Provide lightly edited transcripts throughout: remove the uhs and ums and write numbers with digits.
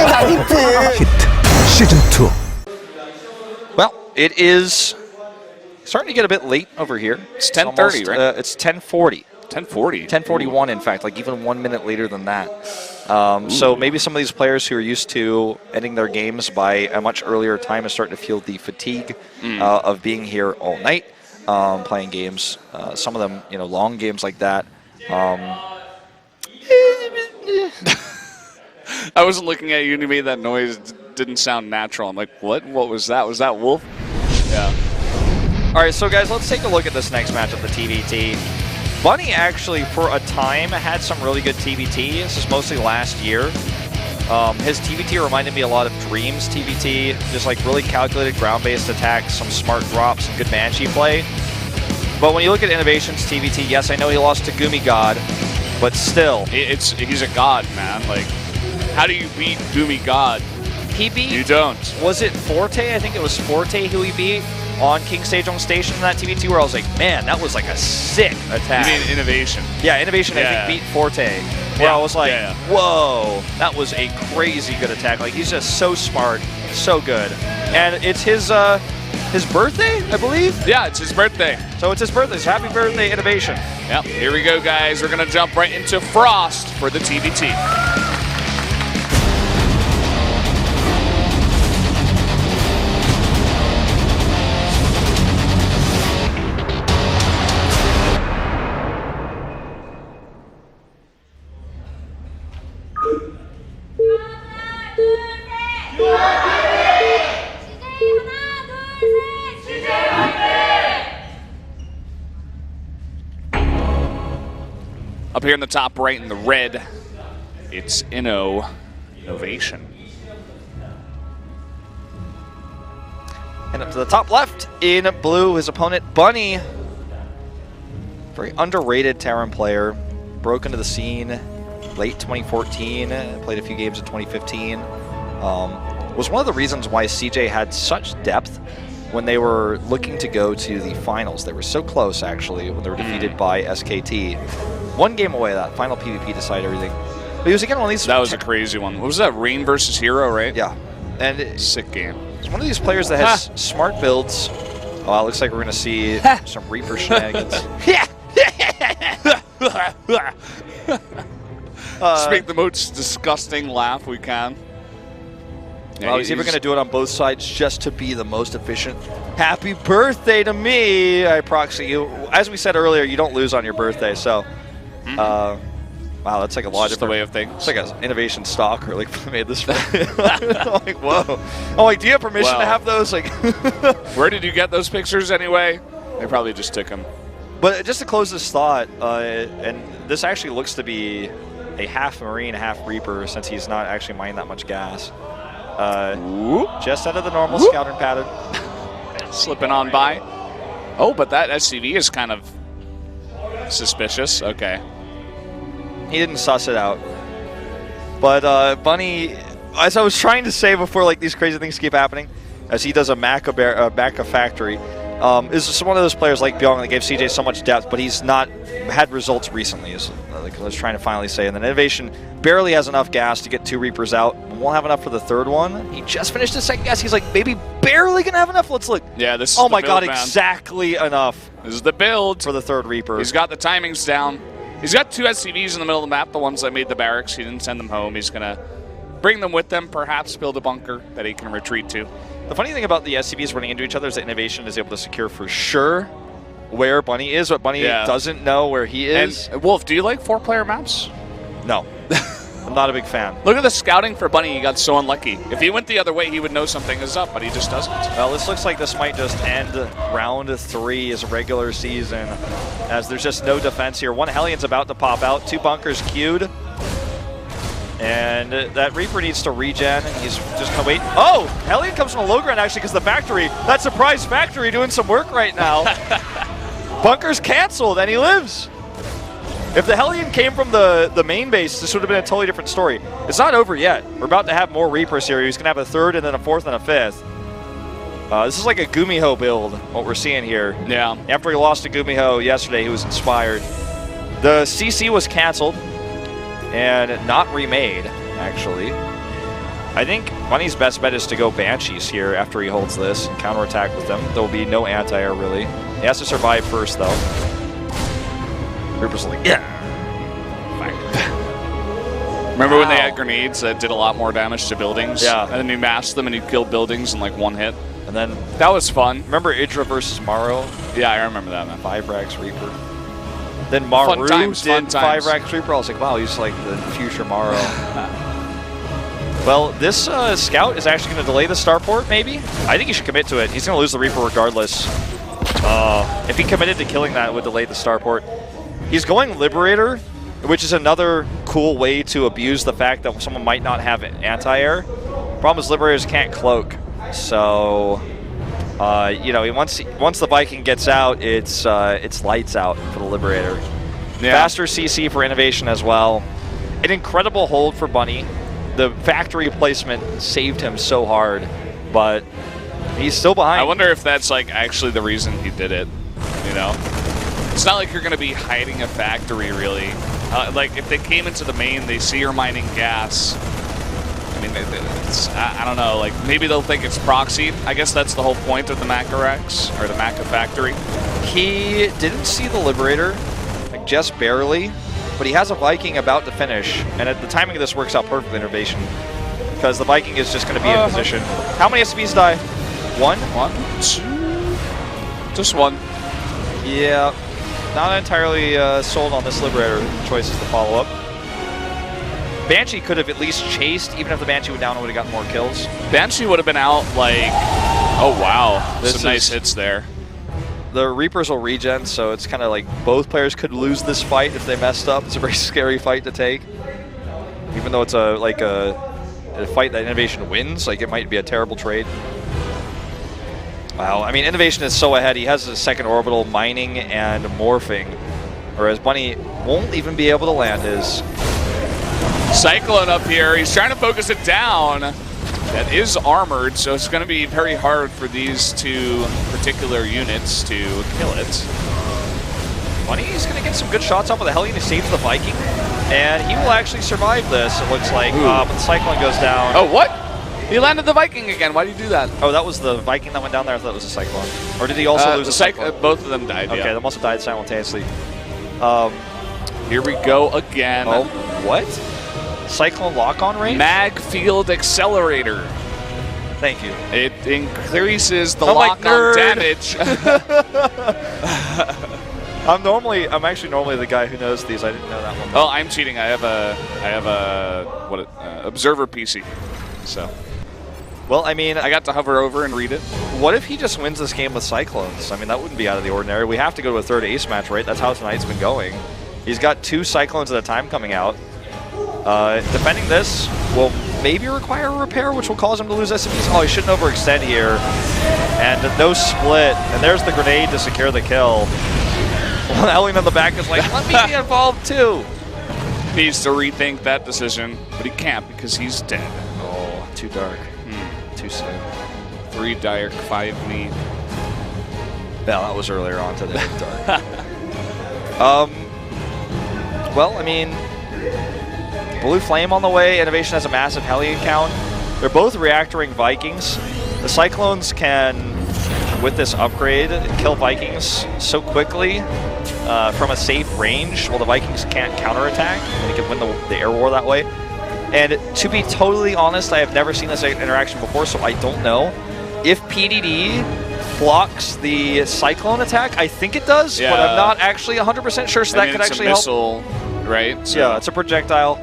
Hit Season 2. Well, it is starting to get a bit late over here. It's 10:30, right? It's 10:40. 10:40. 10:41, in fact, like even 1 minute later than that. So maybe some of these players who are used to ending their games by a much earlier time are starting to feel the fatigue of being here all night, playing games. Some of them, long games like that. I wasn't looking at you and you made that noise. It didn't sound natural. I'm like, what? What was that? Was that Wolf? Yeah. All right, so guys, let's take a look at this next match of the TVT. Bunny actually, for a time, had some really good TVT. This is mostly last year. His TVT reminded me a lot of Dream's TVT, just like really calculated ground-based attacks, some smart drops, some good Banshee play. But when you look at INnoVation's TVT, yes, I know he lost to Gumi God, but still. He's a god, man. Like, how do you beat Gumi God? He beat... You don't. Was it Forte? I think it was Forte who he beat on King Sejong Station in that TVT, where I was like, man, that was like a sick attack. You mean INnoVation? Yeah, INnoVation, I think, beat Forte. Where I was like, whoa, that was a crazy good attack. Like, he's just so smart, so good. And it's his birthday, I believe? Yeah, it's his birthday. So it's his birthday, so happy birthday, INnoVation. Yep, here we go, guys. We're going to jump right into Frost for the TVT. Up here in the top right in the red, it's INnoVation. And up to the top left in blue, his opponent, Bunny. Very underrated Terran player. Broke into the scene late 2014, played a few games in 2015. Was one of the reasons why CJ had such depth when they were looking to go to the finals. They were so close, actually, when they were defeated by SKT. One game away of that. Final PvP decided everything. But he was again one of these... That was a crazy one. What was that? Rain versus Hero, right? Yeah. And sick game. It's one of these players that has smart builds. Oh, it looks like we're going to see some Reaper shenanigans. Just make the most disgusting laugh we can. Yeah, well, he's either going to do it on both sides just to be the most efficient. Happy birthday to me! I proxy you. As we said earlier, you don't lose on your birthday, so... wow, that's like a lot of the way of things. It's like an INnoVation stock, or like made this. I'm like, whoa! I'm like, do you have permission to have those? Like, where did you get those pictures anyway? They probably just took them. But just to close this thought, and this actually looks to be a half Marine, half Reaper, since he's not actually mining that much gas. Just out of the normal scouter pattern. Slipping on by. Oh, but that SCV is kind of suspicious. Okay. He didn't suss it out. But Bunny, as I was trying to say before, like, these crazy things keep happening, as he does a Maca factory, is just one of those players like Byung that gave CJ so much depth, but he's not had results recently, is like I was trying to finally say. And then INnoVation barely has enough gas to get 2 Reapers out. Won't have enough for the 3rd one. He just finished his 2nd gas. He's like, maybe barely gonna have enough. Let's look. Yeah, this is oh my the build, god, man. exactly enough. This is the build for the 3rd Reaper. He's got the timings down. He's got 2 SCVs in the middle of the map, the ones that made the barracks. He didn't send them home. He's gonna bring them with them, perhaps build a bunker that he can retreat to. The funny thing about the SCVs running into each other is that INnoVation is able to secure for sure where Bunny is, but Bunny doesn't know where he is. And Wolf, do you like 4-player maps? No. I'm not a big fan. Look at the scouting for Bunny. He got so unlucky. If he went the other way, he would know something is up, but he just doesn't. Well, this looks like this might just end round 3 as a regular season, as there's just no defense here. 1 Hellion's about to pop out, 2 bunkers queued. And that Reaper needs to regen, and he's just going to wait. Oh! Hellion comes from a low ground, actually, because the factory, that surprise factory doing some work right now. Bunker's canceled, and he lives. If the Hellion came from the main base, this would have been a totally different story. It's not over yet. We're about to have more Reapers here. He's going to have a 3rd, and then a 4th, and a 5th. This is like a Gumiho build, what we're seeing here. Yeah. After he lost to Gumiho yesterday, he was inspired. The CC was canceled and not remade, actually. I think Bunny's best bet is to go Banshees here after he holds this and counterattack with them. There will be no anti-air, really. He has to survive first, though. Reaper's like, yeah. Remember when they had grenades that did a lot more damage to buildings? Yeah. And then you masked them and you killed buildings in like one hit? And then, that was fun. remember Idra versus Maro? Yeah, I remember that, man. 5-Rax Reaper. Then Maru did 5-Rax Reaper. I was like, wow, he's like the future Maro. Well, this Scout is actually going to delay the starport, maybe? I think he should commit to it. He's going to lose the Reaper regardless. If he committed to killing that, it would delay the starport. He's going Liberator, which is another cool way to abuse the fact that someone might not have anti-air. Problem is Liberators can't cloak. So, you know, once the Viking gets out, it's lights out for the Liberator. Yeah. Faster CC for INnoVation as well. An incredible hold for Bunny. The factory placement saved him so hard, but he's still behind. I wonder if that's like actually the reason he did it, you know? It's not like you're going to be hiding a factory, really. Like, if they came into the main, they see you're mining gas. I mean, I don't know. Like, maybe they'll think it's proxied. I guess that's the whole point of the Macarex, or the Maca factory. He didn't see the Liberator, like, just barely. But he has a Viking about to finish, and the timing of this works out perfectly, INnoVation, because the Viking is just going to be in position. How many SPs die? One? One, two, just one. Yeah, not entirely sold on this Liberator choices to follow up. Banshee could have at least chased, even if the Banshee went down, it would have gotten more kills. Banshee would have been out like, oh wow, some nice hits there. The Reapers will regen, so it's kind of like both players could lose this fight if they messed up. It's a very scary fight to take. Even though it's a fight that INnoVation wins, like it might be a terrible trade. Wow, I mean, INnoVation is so ahead. He has a second orbital mining and morphing, whereas Bunny won't even be able to land his. Cyclone up here, he's trying to focus it down. That is armored, so it's going to be very hard for these two particular units to kill it. Bunny's going to get some good shots off of the Hellion. He saves the Viking, and he will actually survive this, it looks like. But the Cyclone goes down. Oh, what? He landed the Viking again. Why did you do that? Oh, that was the Viking that went down there? I thought it was a Cyclone. Or did he also lose a Cyclone? Both of them died, okay, yeah. they must have died simultaneously. Here we go again. Oh, what? Cyclone lock-on range? Mag Field Accelerator. Thank you. It increases the lock-on damage. I'm actually normally the guy who knows these. I didn't know that one. Oh, I'm cheating. I have a observer PC. So. Well, I mean, I got to hover over and read it. What if he just wins this game with Cyclones? I mean, that wouldn't be out of the ordinary. We have to go to a third ace match, right? That's how tonight's been going. He's got 2 Cyclones at a time coming out. Defending this will maybe require a repair, which will cause him to lose SMBs. Oh, he shouldn't overextend here. And no split. And there's the grenade to secure the kill. Hellion on the back is like, let me be involved too. Needs to rethink that decision, but he can't because he's dead. Oh, too dark. Too soon. 3 dark, 5 me. Yeah, that was earlier on today. Dark. Well, I mean, Blue Flame on the way. INnoVation has a massive Hellion count. They're both reactoring Vikings. The Cyclones can, with this upgrade, kill Vikings so quickly from a safe range, while the Vikings can't counterattack. They can win the air war that way. And to be totally honest, I have never seen this interaction before, so I don't know. If PDD blocks the Cyclone attack, I think it does, but I'm not actually 100% sure, so that could actually help. It's a missile, right? So yeah, it's a projectile.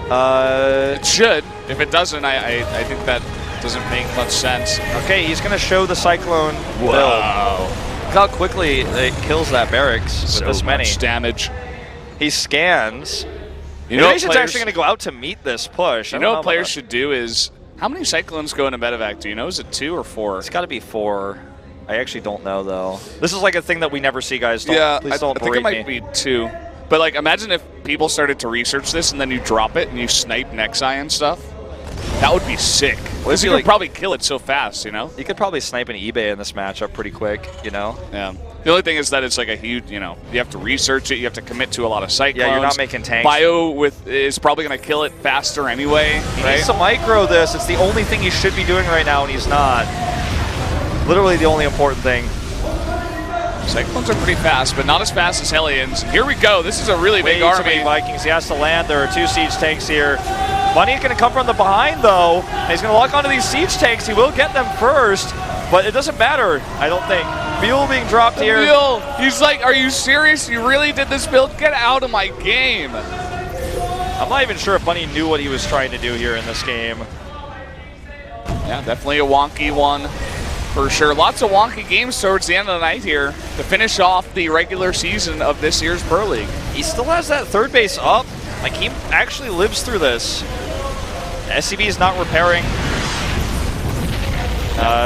It should. If it doesn't, I think that doesn't make much sense. Okay, he's going to show the Cyclone build. Wow. Look how quickly it kills that barracks with this many. So much damage. He scans. You know, INnoVation's actually going to go out to meet this push. You know what players should do is, how many Cyclones go into medevac? Do you know? Is it 2 or 4? It's got to be 4. I actually don't know, though. This is like a thing that we never see, guys. Please don't I think it might be 2. But like, imagine if people started to research this and then you drop it and you snipe Nexi and stuff. That would be sick. Well, you could probably kill it so fast, you know? You could probably snipe an eBay in this matchup pretty quick, you know? Yeah. The only thing is that it's like a huge, you have to research it. You have to commit to a lot of cyclones. Yeah, you're not making tanks. Bio is probably going to kill it faster anyway. He right? needs to micro this. It's the only thing he should be doing right now, and he's not. Literally the only important thing. Cyclones are pretty fast, but not as fast as Hellions. Here we go. This is a really big army. Way too many Vikings. He has to land. There are 2 siege tanks here. Bunny's going to come from the behind, though. And he's going to lock onto these siege tanks. He will get them first, but it doesn't matter, I don't think. Mule being dropped here. Mule, he's like, are you serious? You really did this build? Get out of my game. I'm not even sure if Bunny knew what he was trying to do here in this game. Yeah, definitely a wonky one for sure. Lots of wonky games towards the end of the night here to finish off the regular season of this year's Pro League. He still has that third base up. Like, he actually lives through this. SCB is not repairing.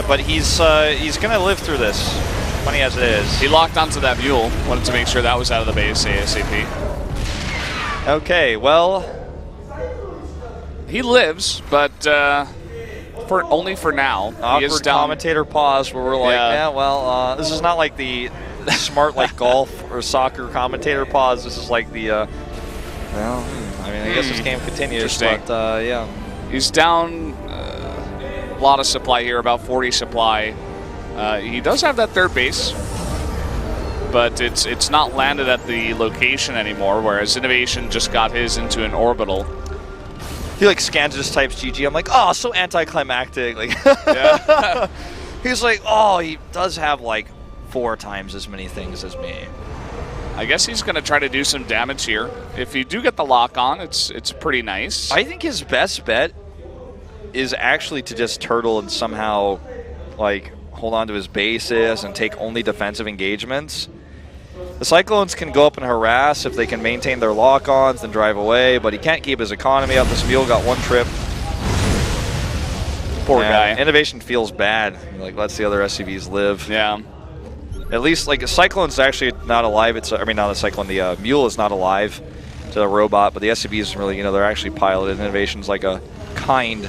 But he's going to live through this, funny as it is. He locked onto that mule. Wanted to make sure that was out of the base ASAP. Okay, well, he lives, but only for now. Awkward he is down. Commentator pause where we're like, yeah well, this is not like the smart like golf or soccer commentator pause. This is like the, well, I mean, I guess this game continues, but yeah. He's down a lot of supply here, about 40 supply. He does have that third base, but it's not landed at the location anymore, whereas INnoVation just got his into an orbital. He like scans just types GG. I'm like, oh, so anticlimactic. Like, yeah. He's like, oh, he does have like 4 times as many things as me. I guess he's going to try to do some damage here. If you do get the lock on, it's pretty nice. I think his best bet is actually to just turtle and somehow like hold on to his bases and take only defensive engagements. The Cyclones can go up and harass if they can maintain their lock-ons and drive away, but he can't keep his economy up. This mule got 1 trip. Poor guy. INnoVation feels bad. Like, lets the other SCVs live. Yeah. At least, like, a Cyclone's actually not alive. I mean, not a Cyclone. The mule is not alive to the robot, but the SCVs really, they're actually piloted. INnoVation's like a kind.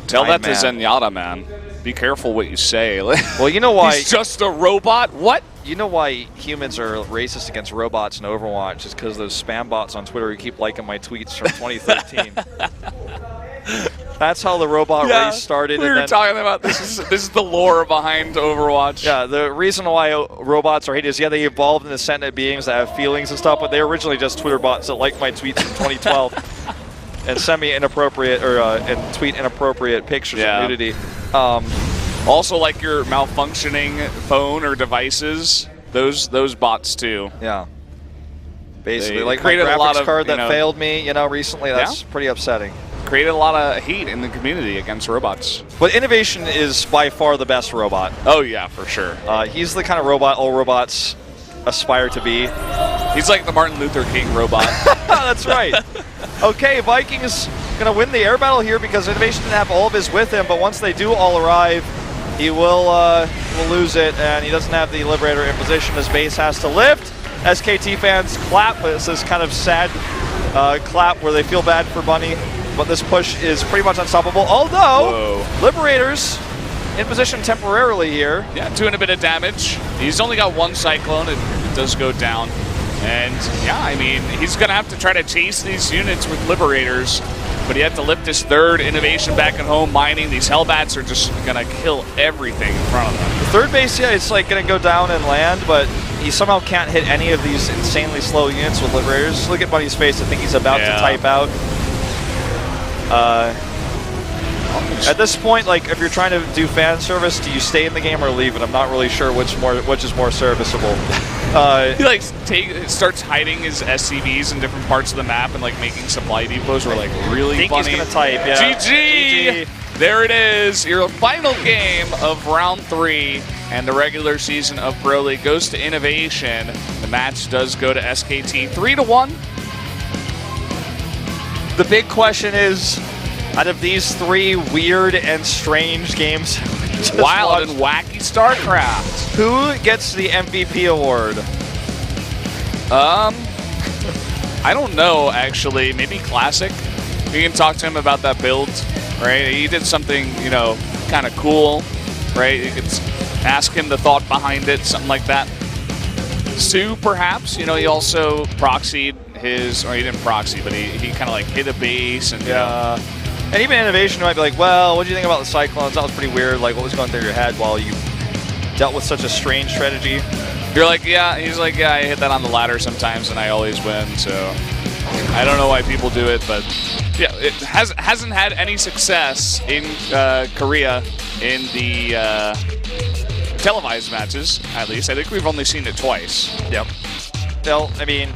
Tell that to man. Zenyatta, man. Be careful what you say. Well, you know why? He's just a robot? What? You know why humans are racist against robots in Overwatch is because those spam bots on Twitter who keep liking my tweets from 2013. That's how the robot race started. We were talking about this is the lore behind Overwatch. Yeah, the reason why robots are hated is, yeah, they evolved into sentient beings that have feelings and stuff, but they were originally just Twitter bots that like my tweets from 2012 and send me inappropriate or and tweet inappropriate pictures of nudity. Also, like your malfunctioning phone or devices, those bots too. Yeah. Basically, they like my created a lot graphics of, card that failed me, recently. That's pretty upsetting. Created a lot of hate in the community against robots. But INnoVation is by far the best robot. Oh yeah, for sure. He's the kind of robot all robots aspire to be. He's like the Martin Luther King robot. That's right. Okay, Vikings gonna win the air battle here because INnoVation didn't have all of his with him, but once they do all arrive, he will lose it, and he doesn't have the Liberator in position. His base has to lift. SKT fans clap, but it's this kind of sad clap where they feel bad for Bunny, but this push is pretty much unstoppable, although Liberators in position temporarily here. Yeah, doing a bit of damage. He's only got 1 Cyclone. It does go down. And yeah, I mean, he's going to have to try to chase these units with Liberators, but he had to lift his 3rd INnoVation back at home mining. These Hellbats are just going to kill everything in front of them. The 3rd base, yeah, it's like going to go down and land, but he somehow can't hit any of these insanely slow units with Liberators. Look at Bunny's face. I think he's about to type out. At this point, like, if you're trying to do fan service, do you stay in the game or leave it? I'm not really sure which is more serviceable. He like starts hiding his SCVs in different parts of the map and like making supply depots. We're like, really? I think funny. He's gonna type. Yeah. GG. There it is. Your final game of round 3 and the regular season of Pro League goes to INnoVation. The match does go to SKT 3-1. The big question is, out of these 3 weird and strange games, wild and wacky Starcraft, who gets the MVP award? I don't know, actually. Maybe Classic. We can talk to him about that build, right? He did something, kind of cool, right? You could ask him the thought behind it, something like that. Stu, perhaps. You know, he also proxied his, or he didn't proxy, but he kind of like hit a base and And even INnoVation might be like, well, what do you think about the Cyclones? That was pretty weird. Like, what was going through your head while you dealt with such a strange strategy? You're like, yeah. He's like, yeah, I hit that on the ladder sometimes and I always win. So I don't know why people do it, but yeah, it hasn't had any success in Korea in the televised matches, at least. I think we've only seen it twice. Yep. Well, I mean,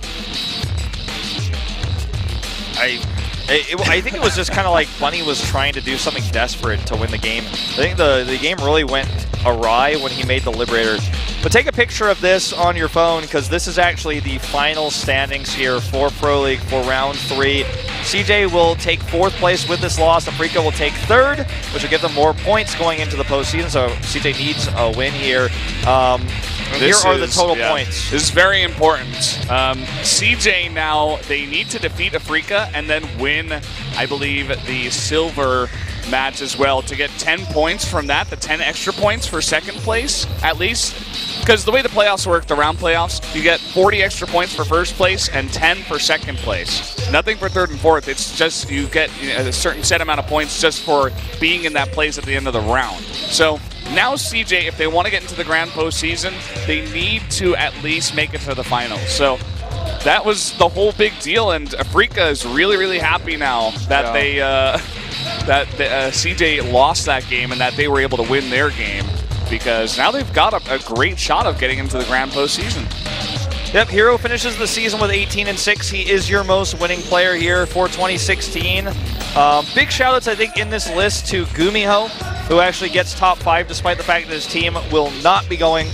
I think it was just kind of like Bunny was trying to do something desperate to win the game. I think the game really went awry when he made the Liberator. But take a picture of this on your phone, because this is actually the final standings here for Pro League for round 3. CJ will take 4th place with this loss. Afrika will take 3rd, which will give them more points going into the postseason. So CJ needs a win here. Here are the total points. This is very important. CJ now, they need to defeat Afrika and then win, I believe, the silver match as well to get 10 points from that, the 10 extra points for 2nd place, at least. Because the way the playoffs work, the round playoffs, you get 40 extra points for 1st place and 10 for 2nd place. Nothing for 3rd and 4th. It's just you get a certain set amount of points just for being in that place at the end of the round. So now CJ, if they want to get into the grand postseason, they need to at least make it to the finals. So that was the whole big deal, and Afrika is really, really happy now that they CJ lost that game and that they were able to win their game, because now they've got a great shot of getting into the grand postseason. Yep, Hero finishes the season with 18-6. He is your most winning player here for 2016. Big shout-outs, I think, in this list to Gumiho, who actually gets top 5 despite the fact that his team will not be going